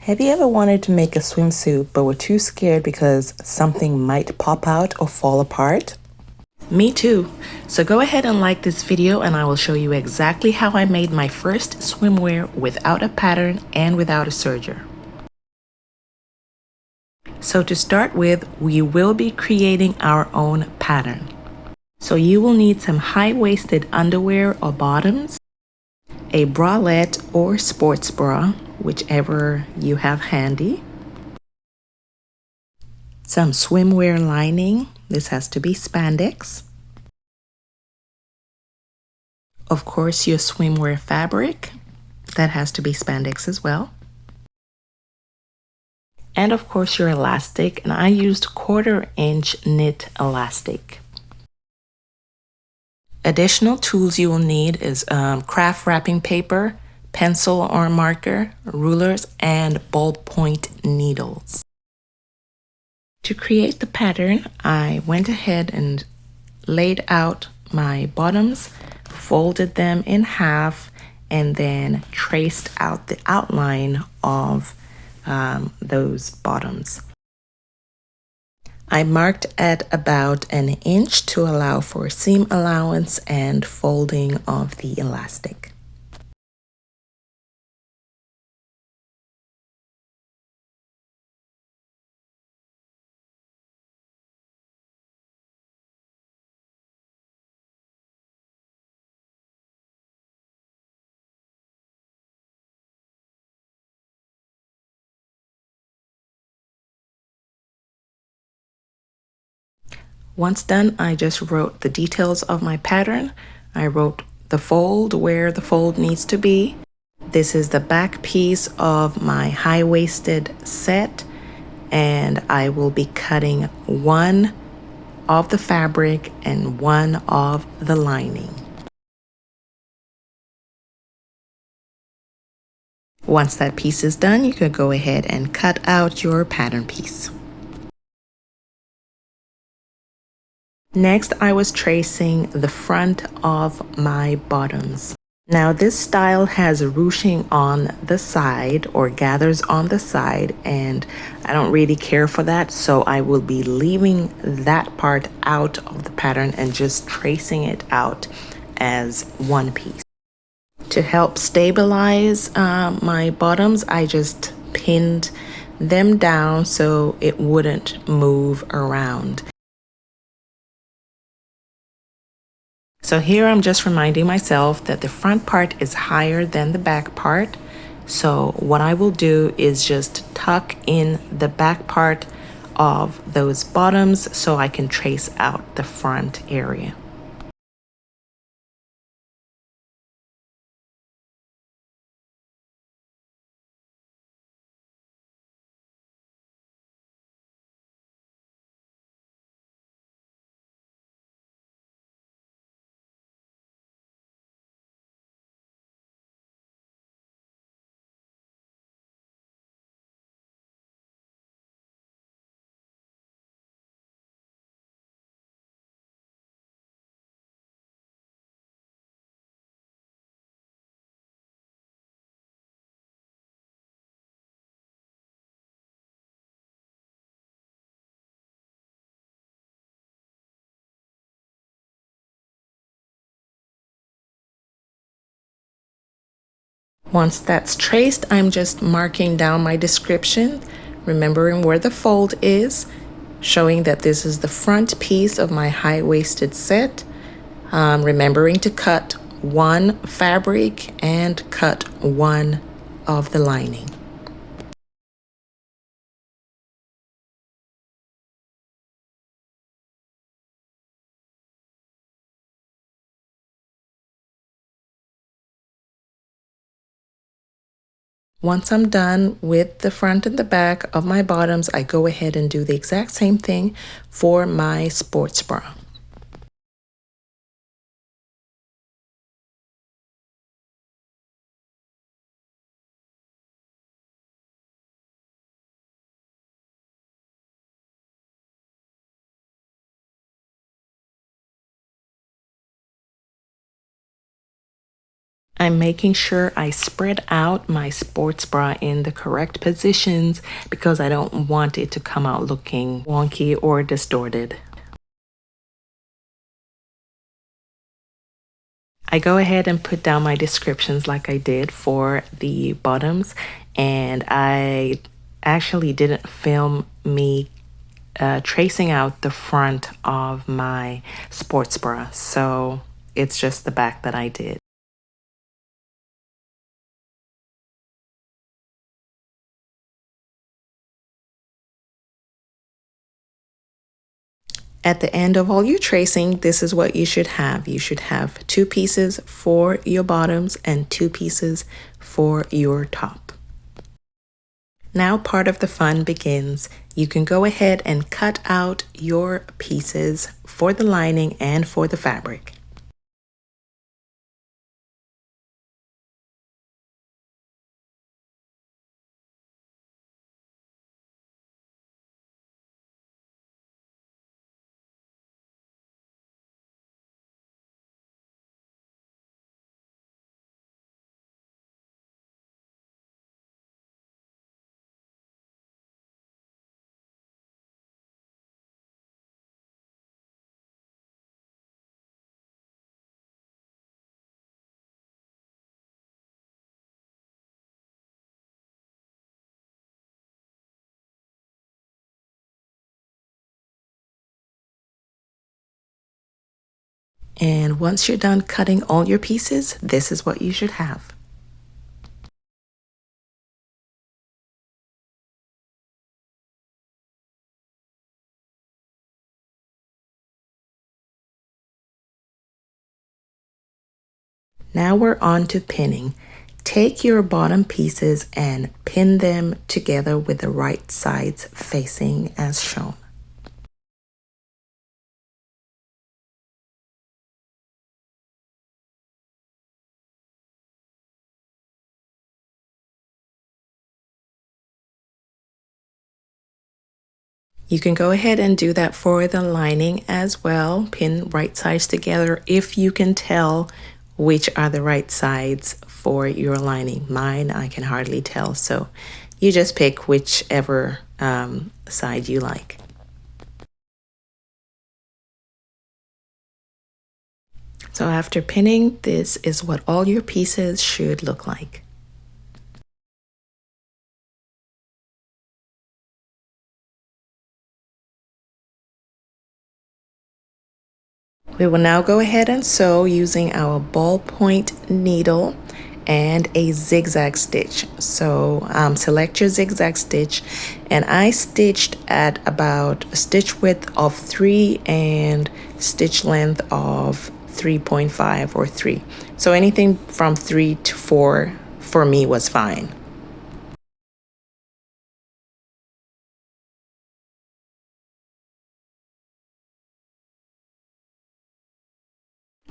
Have you ever wanted to make a swimsuit but were too scared because something might pop out or fall apart? Me too. So go ahead and like this video and I will show you exactly how I made my first swimwear without a pattern and without a serger. So to start with, we will be creating our own pattern. So you will need some high-waisted underwear or bottoms, a bralette or sports bra, whichever you have handy, some swimwear lining. This has to be spandex. Of course, your swimwear fabric. That has to be spandex as well. And of course, your elastic. And I used 1/4-inch knit elastic. Additional tools you will need is craft wrapping paper, pencil or marker, rulers, and ballpoint needles. To create the pattern, I went ahead and laid out my bottoms, folded them in half, and then traced out the outline of those bottoms. I marked at about 1 inch to allow for seam allowance and folding of the elastic. Once done, I just wrote the details of my pattern. I wrote the fold where the fold needs to be. This is the back piece of my high-waisted set, and I will be cutting one of the fabric and one of the lining. Once that piece is done, you can go ahead and cut out your pattern piece. Next, I was tracing the front of my bottoms. Now this style has ruching on the side or gathers on the side, and I don't really care for that, so I will be leaving that part out of the pattern and just tracing it out as one piece. To help stabilize my bottoms, I just pinned them down so it wouldn't move around. So here I'm just reminding myself that the front part is higher than the back part. So what I will do is just tuck in the back part of those bottoms so I can trace out the front area. Once that's traced, I'm just marking down my description, remembering where the fold is, showing that this is the front piece of my high-waisted set, remembering to cut one fabric and cut one of the lining. Once I'm done with the front and the back of my bottoms, I go ahead and do the exact same thing for my sports bra. I'm making sure I spread out my sports bra in the correct positions because I don't want it to come out looking wonky or distorted. I go ahead and put down my descriptions like I did for the bottoms, and I actually didn't film me tracing out the front of my sports bra, so it's just the back that I did. At the end of all your tracing, this is what you should have. You should have 2 pieces for your bottoms and 2 pieces for your top. Now part of the fun begins. You can go ahead and cut out your pieces for the lining and for the fabric. And once you're done cutting all your pieces, this is what you should have. Now we're on to pinning. Take your bottom pieces and pin them together with the right sides facing as shown. You can go ahead and do that for the lining as well. Pin right sides together if you can tell which are the right sides for your lining. Mine, I can hardly tell, so you just pick whichever side you like. So after pinning, this is what all your pieces should look like. We will now go ahead and sew using our ballpoint needle and a zigzag stitch. So select your zigzag stitch, and I stitched at about a stitch width of 3 and stitch length of 3.5 or 3. So anything from 3 to 4 for me was fine.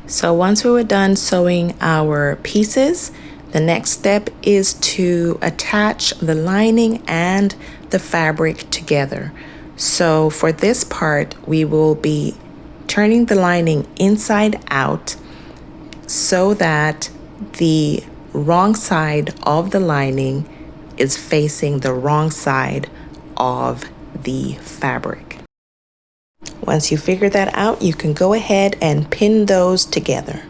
So once we were done sewing our pieces, the next step is to attach the lining and the fabric together. So for this part, we will be turning the lining inside out so that the wrong side of the lining is facing the wrong side of the fabric. Once you figure that out, you can go ahead and pin those together.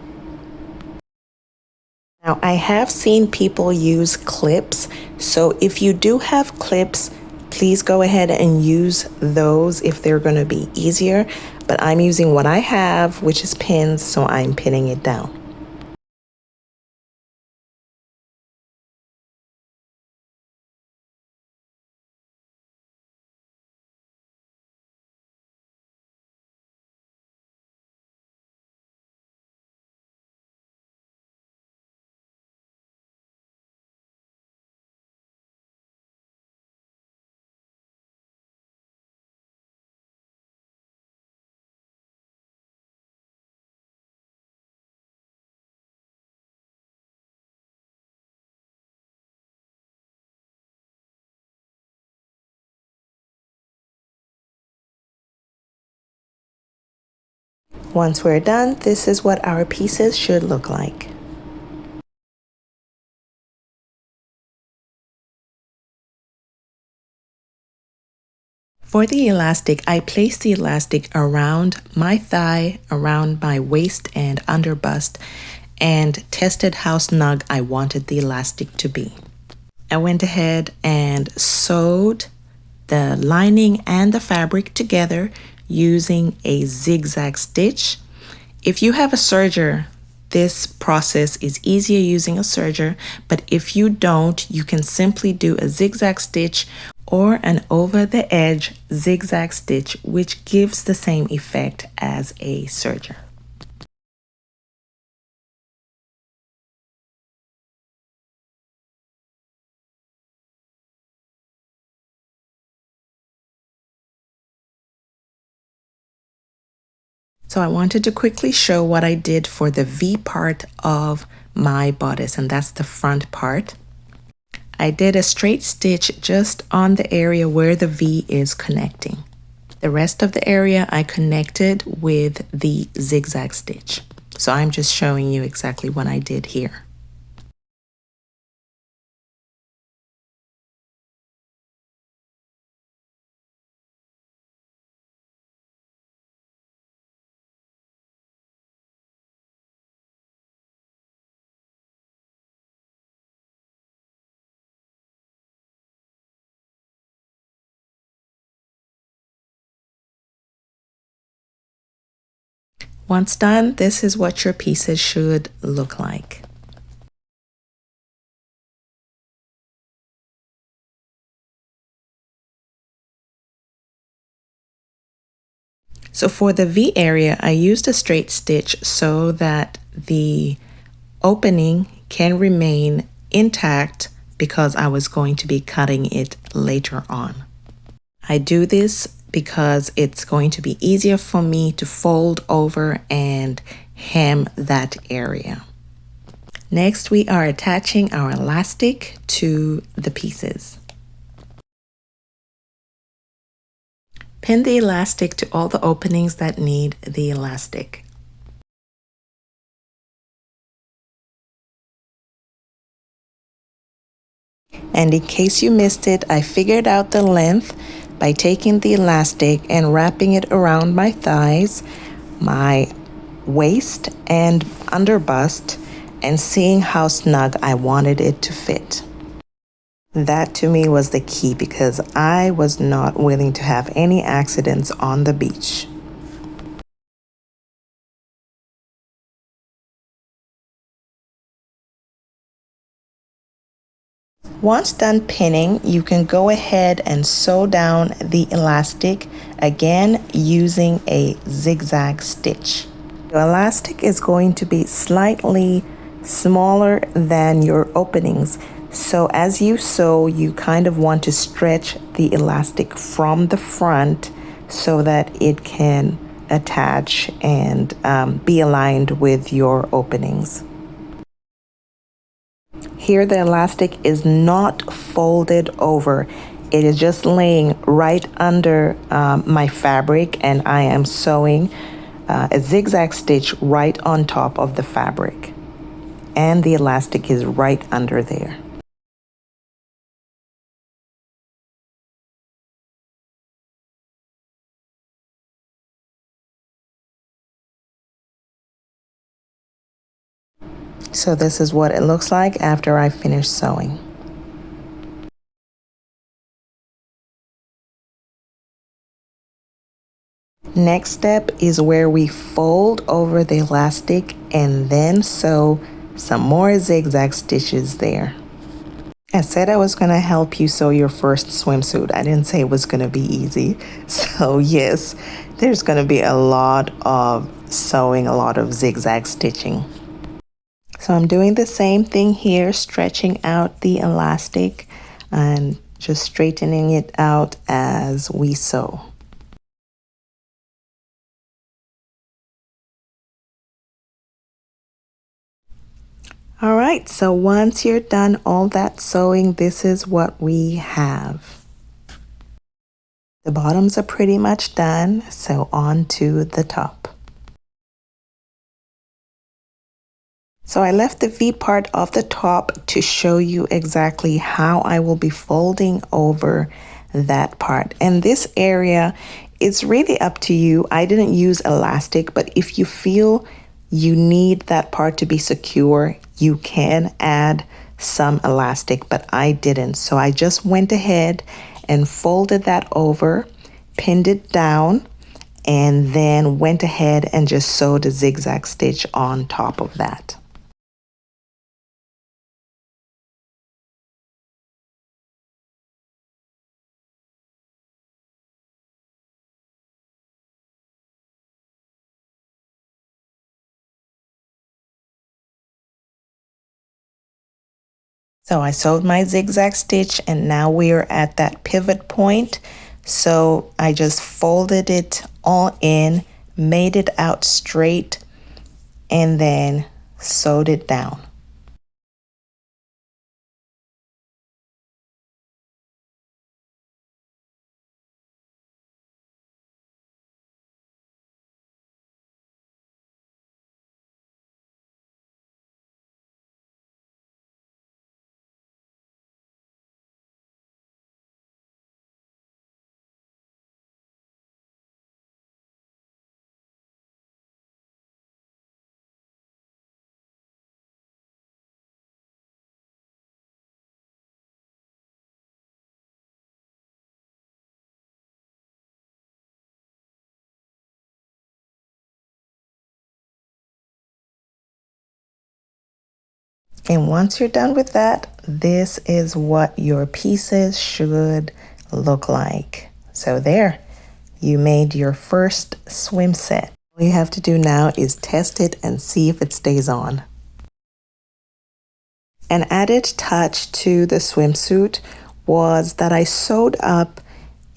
Now, I have seen people use clips, so if you do have clips, please go ahead and use those if they're going to be easier. But I'm using what I have, which is pins, so I'm pinning it down. Once we're done, this is what our pieces should look like. For the elastic, I placed the elastic around my thigh, around my waist and under bust, and tested how snug I wanted the elastic to be. I went ahead and sewed the lining and the fabric together using a zigzag stitch. If you have a serger, this process is easier using a serger, but if you don't, you can simply do a zigzag stitch or an over the edge zigzag stitch, which gives the same effect as a serger. So I wanted to quickly show what I did for the V part of my bodice, and that's the front part. I did a straight stitch just on the area where the V is connecting. The rest of the area I connected with the zigzag stitch. So I'm just showing you exactly what I did here. Once done, this is what your pieces should look like. So for the V area, I used a straight stitch so that the opening can remain intact because I was going to be cutting it later on. I do this because it's going to be easier for me to fold over and hem that area. Next, we are attaching our elastic to the pieces. Pin the elastic to all the openings that need the elastic. And in case you missed it, I figured out the length by taking the elastic and wrapping it around my thighs, my waist and under bust, and seeing how snug I wanted it to fit. That to me was the key because I was not willing to have any accidents on the beach. Once done pinning, you can go ahead and sew down the elastic, again using a zigzag stitch. The elastic is going to be slightly smaller than your openings. So as you sew, you kind of want to stretch the elastic from the front so that it can attach and be aligned with your openings. Here the elastic is not folded over. It is just laying right under my fabric, and I am sewing a zigzag stitch right on top of the fabric. And the elastic is right under there. So this is what it looks like after I finish sewing. Next step is where we fold over the elastic and then sew some more zigzag stitches there. I said I was going to help you sew your first swimsuit. I didn't say it was going to be easy. So yes, there's going to be a lot of sewing, a lot of zigzag stitching. So I'm doing the same thing here, stretching out the elastic and just straightening it out as we sew. All right, so once you're done all that sewing, this is what we have. The bottoms are pretty much done, so on to the top. So I left the V part of the top to show you exactly how I will be folding over that part. And this area, it's really up to you. I didn't use elastic, but if you feel you need that part to be secure, you can add some elastic, but I didn't. So I just went ahead and folded that over, pinned it down, and then went ahead and just sewed a zigzag stitch on top of that. So I sewed my zigzag stitch, and now we are at that pivot point. So I just folded it all in, made it out straight, and then sewed it down. And once you're done with that, this is what your pieces should look like. So there, you made your first swim set. All you have to do now is test it and see if it stays on. An added touch to the swimsuit was that I sewed up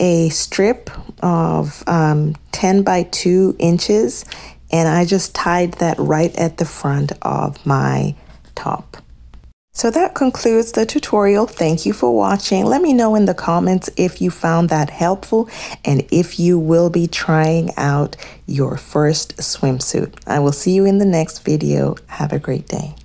a strip of 10 by 2 inches, and I just tied that right at the front of my top. So that concludes the tutorial. Thank you for watching. Let me know in the comments if you found that helpful and if you will be trying out your first swimsuit. I will see you in the next video. Have a great day.